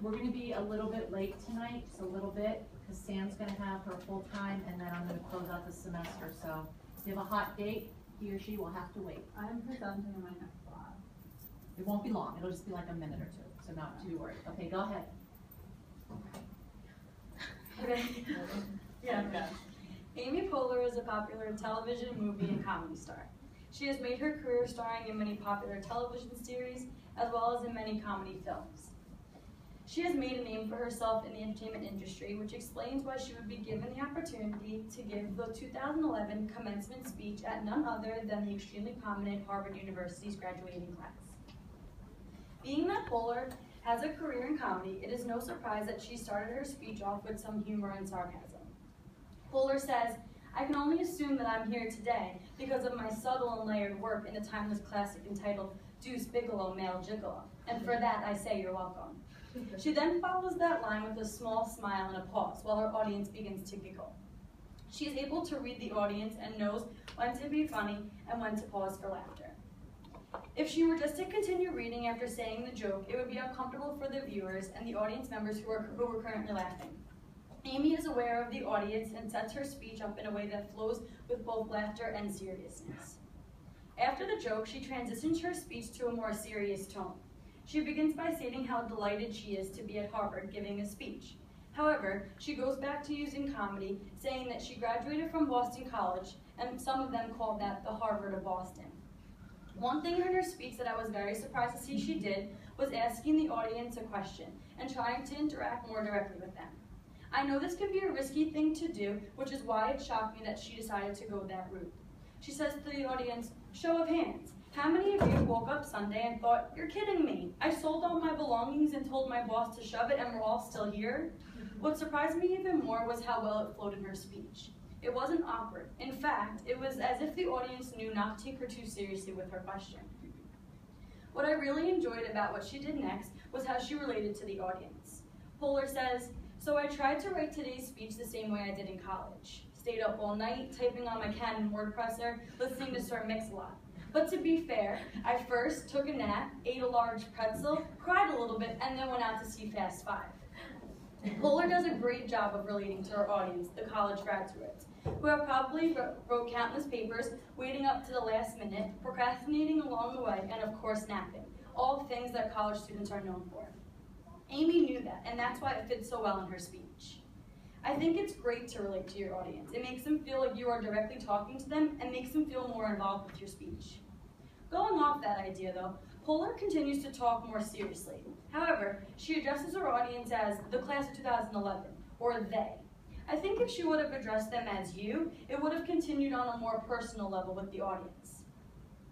we're going to be a little bit late tonight, just a little bit, because Sam's going to have her full time, and then I'm going to close out the semester. So if you have a hot date, he or she will have to wait. I'm presenting my next class. It won't be long. It'll just be like a minute or two, so not too worried. Okay, go ahead. Okay. Yeah. Amy Poehler is a popular television, movie, and comedy star. She has made her career starring in many popular television series, as well as in many comedy films. She has made a name for herself in the entertainment industry, which explains why she would be given the opportunity to give the 2011 commencement speech at none other than the extremely prominent Harvard University's graduating class. Being that Poehler has a career in comedy, it is no surprise that she started her speech off with some humor and sarcasm. Poehler says, "I can only assume that I'm here today because of my subtle and layered work in the timeless classic entitled Deuce Bigalow, Male Gigolo, and for that I say you're welcome." She then follows that line with a small smile and a pause while her audience begins to giggle. She is able to read the audience and knows when to be funny and when to pause for laughter. If she were just to continue reading after saying the joke, it would be uncomfortable for the viewers and the audience members who were currently laughing. Amy is aware of the audience and sets her speech up in a way that flows with both laughter and seriousness. After the joke, she transitions her speech to a more serious tone. She begins by stating how delighted she is to be at Harvard giving a speech. However, she goes back to using comedy, saying that she graduated from Boston College, and some of them called that the Harvard of Boston. One thing in her speech that I was very surprised to see she did was asking the audience a question and trying to interact more directly with them. I know this can be a risky thing to do, which is why it shocked me that she decided to go that route. She says to the audience, "Show of hands. How many of you woke up Sunday and thought, 'You're kidding me. I sold all my belongings and told my boss to shove it and we're all still here'?" What surprised me even more was how well it flowed in her speech. It wasn't awkward. In fact, it was as if the audience knew not to take her too seriously with her question. What I really enjoyed about what she did next was how she related to the audience. Poehler says, "So I tried to write today's speech the same way I did in college. Stayed up all night, typing on my Canon word presser, listening to Sir Mix-a-Lot. But to be fair, I first took a nap, ate a large pretzel, cried a little bit, and then went out to see Fast Five." Poehler does a great job of relating to her audience, the college graduates, who have probably wrote countless papers, waiting up to the last minute, procrastinating along the way, and of course napping, all things that college students are known for. Amy knew that, and that's why it fits so well in her speech. I think it's great to relate to your audience. It makes them feel like you are directly talking to them and makes them feel more involved with your speech. Going off that idea though, Poehler continues to talk more seriously. However, she addresses her audience as the class of 2011, or they. I think if she would have addressed them as you, it would have continued on a more personal level with the audience.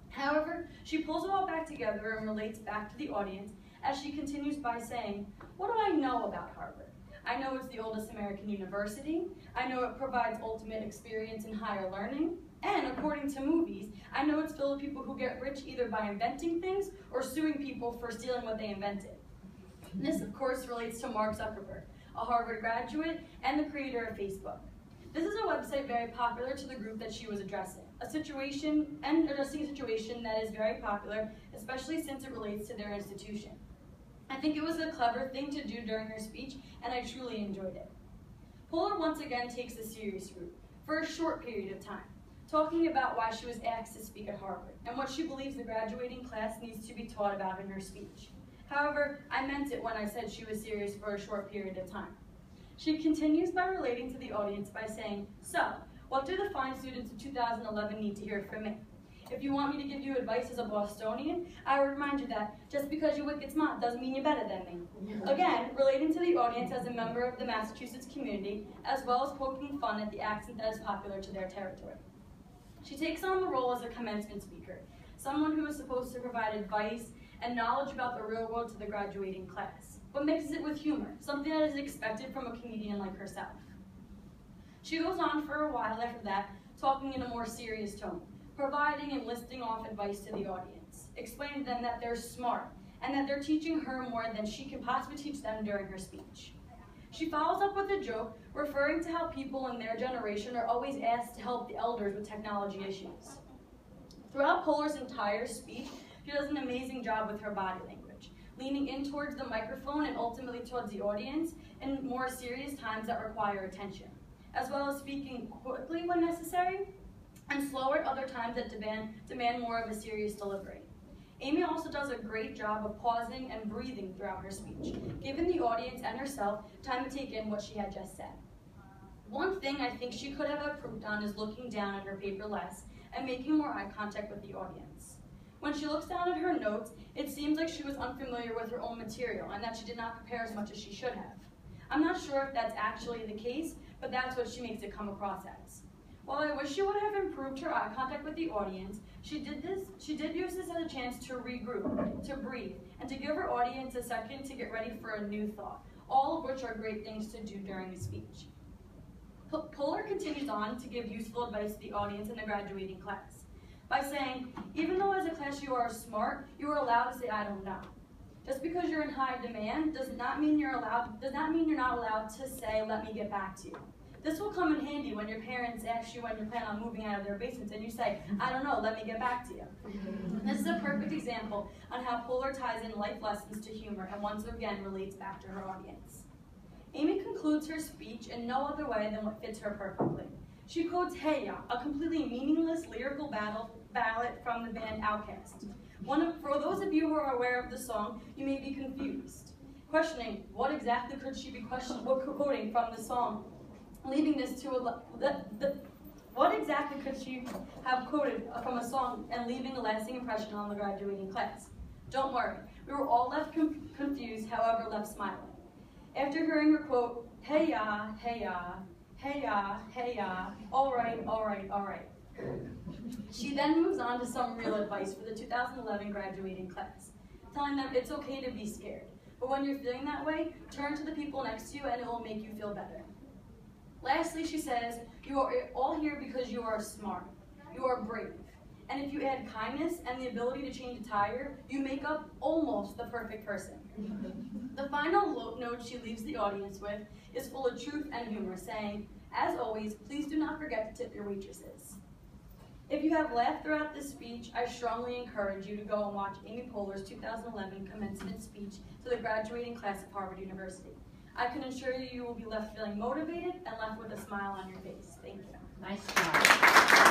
However, she pulls it all back together and relates back to the audience as she continues by saying, "What do I know about Harvard? I know it's the oldest American university. I know it provides ultimate experience in higher learning. And according to movies, I know it's filled with people who get rich either by inventing things or suing people for stealing what they invented." This, of course, relates to Mark Zuckerberg, a Harvard graduate and the creator of Facebook. This is a website very popular to the group that she was addressing, addressing a situation that is very popular, especially since it relates to their institution. I think it was a clever thing to do during her speech, and I truly enjoyed it. Poehler once again takes the serious route, for a short period of time, talking about why she was asked to speak at Harvard, and what she believes the graduating class needs to be taught about in her speech. However, I meant it when I said she was serious for a short period of time. She continues by relating to the audience by saying, "So, what do the fine students of 2011 need to hear from me? If you want me to give you advice as a Bostonian, I would remind you that just because you're wicked smart doesn't mean you're better than me." Again, relating to the audience as a member of the Massachusetts community, as well as poking fun at the accent that is popular to their territory. She takes on the role as a commencement speaker, someone who is supposed to provide advice and knowledge about the real world to the graduating class, but mixes it with humor, something that is expected from a comedian like herself. She goes on for a while after that, talking in a more serious tone, providing and listing off advice to the audience, explaining to them that they're smart and that they're teaching her more than she can possibly teach them during her speech. She follows up with a joke, referring to how people in their generation are always asked to help the elders with technology issues. Throughout Poehler's entire speech, she does an amazing job with her body language, leaning in towards the microphone and ultimately towards the audience in more serious times that require attention, as well as speaking quickly when necessary and slower at other times that demand more of a serious delivery. Amy also does a great job of pausing and breathing throughout her speech, giving the audience and herself time to take in what she had just said. One thing I think she could have improved on is looking down at her paper less and making more eye contact with the audience. When she looks down at her notes, it seems like she was unfamiliar with her own material and that she did not prepare as much as she should have. I'm not sure if that's actually the case, but that's what she makes it come across as. While I wish she would have improved her eye contact with the audience, she did use this as a chance to regroup, to breathe, and to give her audience a second to get ready for a new thought, all of which are great things to do during a speech. Poehler continues on to give useful advice to the audience in the graduating class by saying, even though as a class you are smart, you are allowed to say, I don't know. Just because you're in high demand does not mean you're not allowed to say, let me get back to you. This will come in handy when your parents ask you when you plan on moving out of their basements and you say, I don't know, let me get back to you. This is a perfect example on how Poehler ties in life lessons to humor and once again relates back to her audience. Amy concludes her speech in no other way than what fits her perfectly. She quotes Hey Ya, a completely meaningless lyrical ballad from the band Outkast. For those of you who are aware of the song, you may be confused, questioning what exactly could she be quoting from the song, leaving this to what exactly could she have quoted from a song and leaving a lasting impression on the graduating class? Don't worry, we were all left confused, however left smiling. After hearing her quote, hey ya, hey ya, hey ya, hey ya, all right, all right, all right. She then moves on to some real advice for the 2011 graduating class, telling them it's okay to be scared, but when you're feeling that way, turn to the people next to you and it will make you feel better. Lastly, she says, you are all here because you are smart, you are brave, and if you add kindness and the ability to change a tire, you make up almost the perfect person. The final note she leaves the audience with is full of truth and humor, saying, as always, please do not forget to tip your waitresses. If you have laughed throughout this speech, I strongly encourage you to go and watch Amy Poehler's 2011 commencement speech to the graduating class of Harvard University. I can assure you you will be left feeling motivated and left with a smile on your face. Thank you. Nice job.